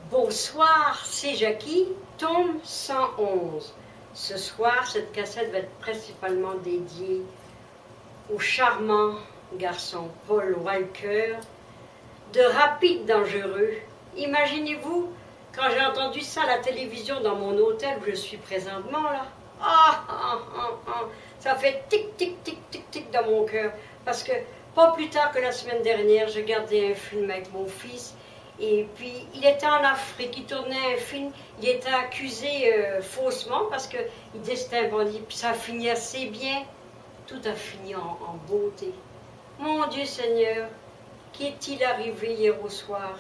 Bonsoir, c'est Jackie, tome 111. Ce soir, cette cassette va être principalement dédiée au charmant garçon Paul Walker de Rapide Dangereux. Imaginez-vous, quand j'ai entendu ça à la télévision dans mon hôtel où je suis présentement, là, ça fait tic, tic, tic, tic, tic dans mon cœur. Parce que pas plus tard que la semaine dernière, j'ai regardé un film avec mon fils. Et puis, il était en Afrique, il tournait un film, il était accusé faussement parce qu'il disait que c'était un bandit, puis ça a fini assez bien, tout a fini en beauté. Mon Dieu Seigneur, qu'est-il arrivé hier au soir?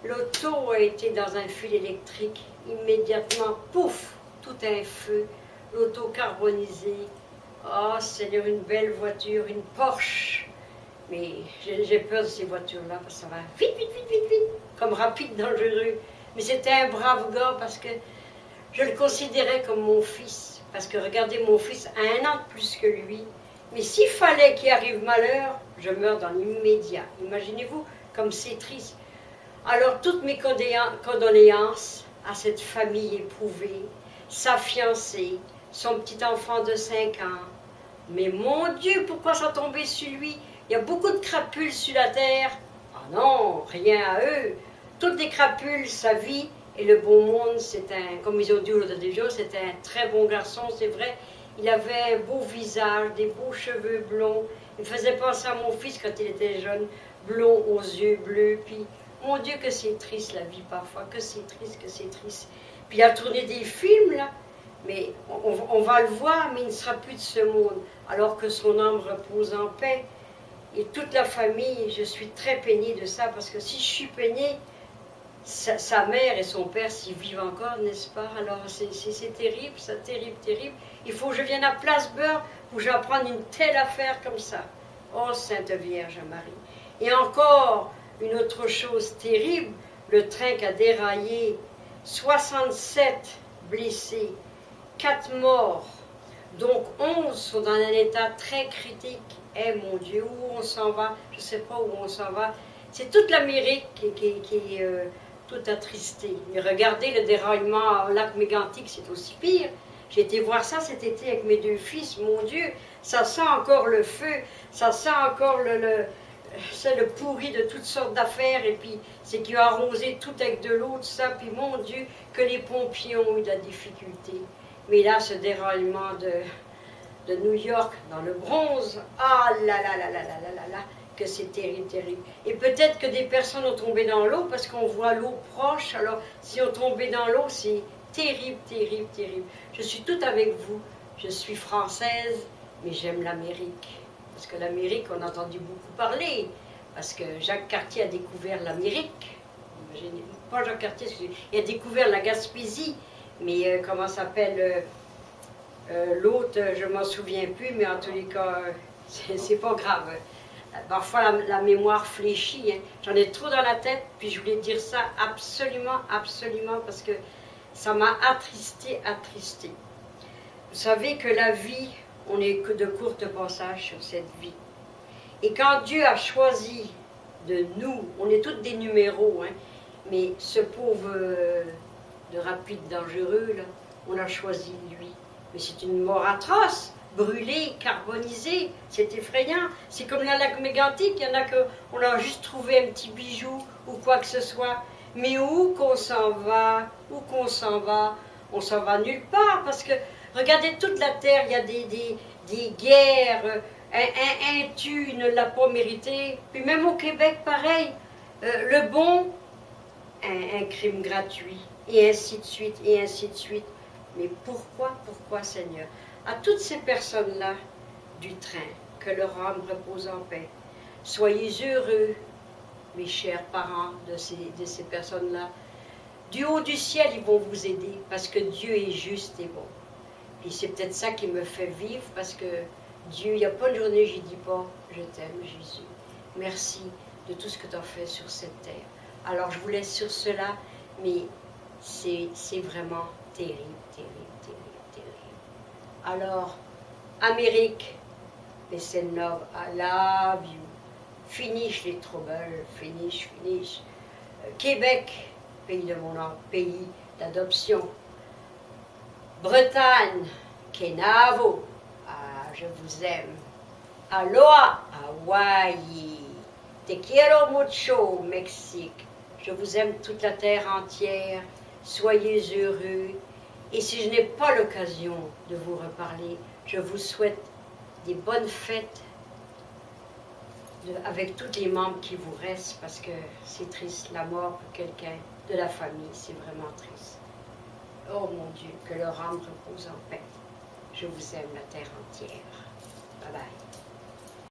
L'auto a été dans un fil électrique, immédiatement, pouf, tout un feu, l'auto carbonisée. Oh Seigneur, une belle voiture, une Porsche. Mais j'ai peur de ces voitures-là, parce que ça va vite, vite, vite, vite, vite, comme Rapide Dangereux. Mais c'était un brave gars, parce que je le considérais comme mon fils. Parce que regardez, mon fils a 1 an de plus que lui. Mais s'il fallait qu'il arrive malheur, je meurs dans l'immédiat. Imaginez-vous, comme c'est triste. Alors, toutes mes condoléances à cette famille éprouvée, sa fiancée, son petit enfant de 5 ans. Mais mon Dieu, pourquoi ça tombait sur lui? Il y a beaucoup de crapules sur la terre. Ah non, rien à eux. Toutes les crapules, sa vie et le bon monde, c'est un, comme ils ont dit l'autre jour, c'était un très bon garçon, c'est vrai. Il avait un beau visage, des beaux cheveux blonds. Il faisait penser à mon fils quand il était jeune, blond aux yeux bleus. Puis, mon Dieu, que c'est triste la vie parfois, que c'est triste, que c'est triste. Puis il a tourné des films, là. Mais on va le voir, mais il ne sera plus de ce monde, alors que son âme repose en paix. Et toute la famille, je suis très peinée de ça, parce que si je suis peinée, sa mère et son père s'y vivent encore, n'est-ce pas? Alors c'est terrible, ça, terrible, terrible. Il faut que je vienne à Place Beurre pour que j'apprenne une telle affaire comme ça. Oh Sainte Vierge Marie. Et encore une autre chose terrible, le train qui a déraillé, 67 blessés, 4 morts, donc 11 sont dans un état très critique. Eh mon Dieu, où on s'en va? Je ne sais pas où on s'en va. C'est toute l'Amérique qui est toute attristée. Mais regardez le déraillement au lac Mégantic, c'est aussi pire. J'ai été voir ça cet été avec mes 2 fils. Mon Dieu, ça sent encore le feu, ça sent encore c'est le pourri de toutes sortes d'affaires. Et puis, c'est qu'il a arrosé tout avec de l'eau, tout ça. Puis, mon Dieu, que les pompiers ont eu de la difficulté. Mais là, ce déraillement de New York, dans le bronze, ah là là là là là là là là, que c'est terrible, terrible. Et peut-être que des personnes ont tombé dans l'eau parce qu'on voit l'eau proche, alors si on tombait dans l'eau, c'est terrible, terrible, terrible. Je suis toute avec vous, je suis française, mais j'aime l'Amérique. Parce que l'Amérique, on a entendu beaucoup parler, parce que Jacques Cartier a découvert l'Amérique. Pas Jacques Cartier, il a découvert la Gaspésie, mais comment s'appelle l'autre, je ne m'en souviens plus, mais en tous les cas, c'est pas grave. Parfois, la mémoire fléchit. Hein. J'en ai trop dans la tête, puis je voulais dire ça absolument, absolument, parce que ça m'a attristé, attristé. Vous savez que la vie, on n'est que de courtes passages sur cette vie. Et quand Dieu a choisi de nous, on est tous des numéros, hein, mais ce pauvre de Rapide Dangereux, là, on a choisi lui. Mais c'est une mort atroce, brûlée, carbonisée, c'est effrayant. C'est comme la lac Mégantic, il y en a qu'on a juste trouvé un petit bijou ou quoi que ce soit. Mais où qu'on s'en va, où qu'on s'en va, on s'en va nulle part. Parce que, regardez toute la terre, il y a des guerres, un tue ne l'a pas mérité. Puis même au Québec, pareil, le bon, un crime gratuit, et ainsi de suite, et ainsi de suite. Mais pourquoi Seigneur? À toutes ces personnes-là du train, que leur âme repose en paix. Soyez heureux, mes chers parents de ces personnes-là. Du haut du ciel, ils vont vous aider, parce que Dieu est juste et bon. Et c'est peut-être ça qui me fait vivre, parce que Dieu, il n'y a pas de journée, je ne dis pas, je t'aime Jésus. Merci de tout ce que tu as fait sur cette terre. Alors je vous laisse sur cela, mais c'est vraiment terrible, terrible, terrible, terrible. Alors, Amérique, listen love, I love you. Finish les troubles, finish. Québec, pays de mon pays d'adoption. Bretagne, Kenavo, ah, je vous aime. Aloha, Hawaï. Te quiero mucho, Mexique. Je vous aime toute la terre entière. Soyez heureux. Et si je n'ai pas l'occasion de vous reparler, je vous souhaite des bonnes fêtes avec tous les membres qui vous restent, parce que c'est triste, la mort pour quelqu'un de la famille, c'est vraiment triste. Oh mon Dieu, que leur âme repose en paix. Je vous aime, la terre entière. Bye bye.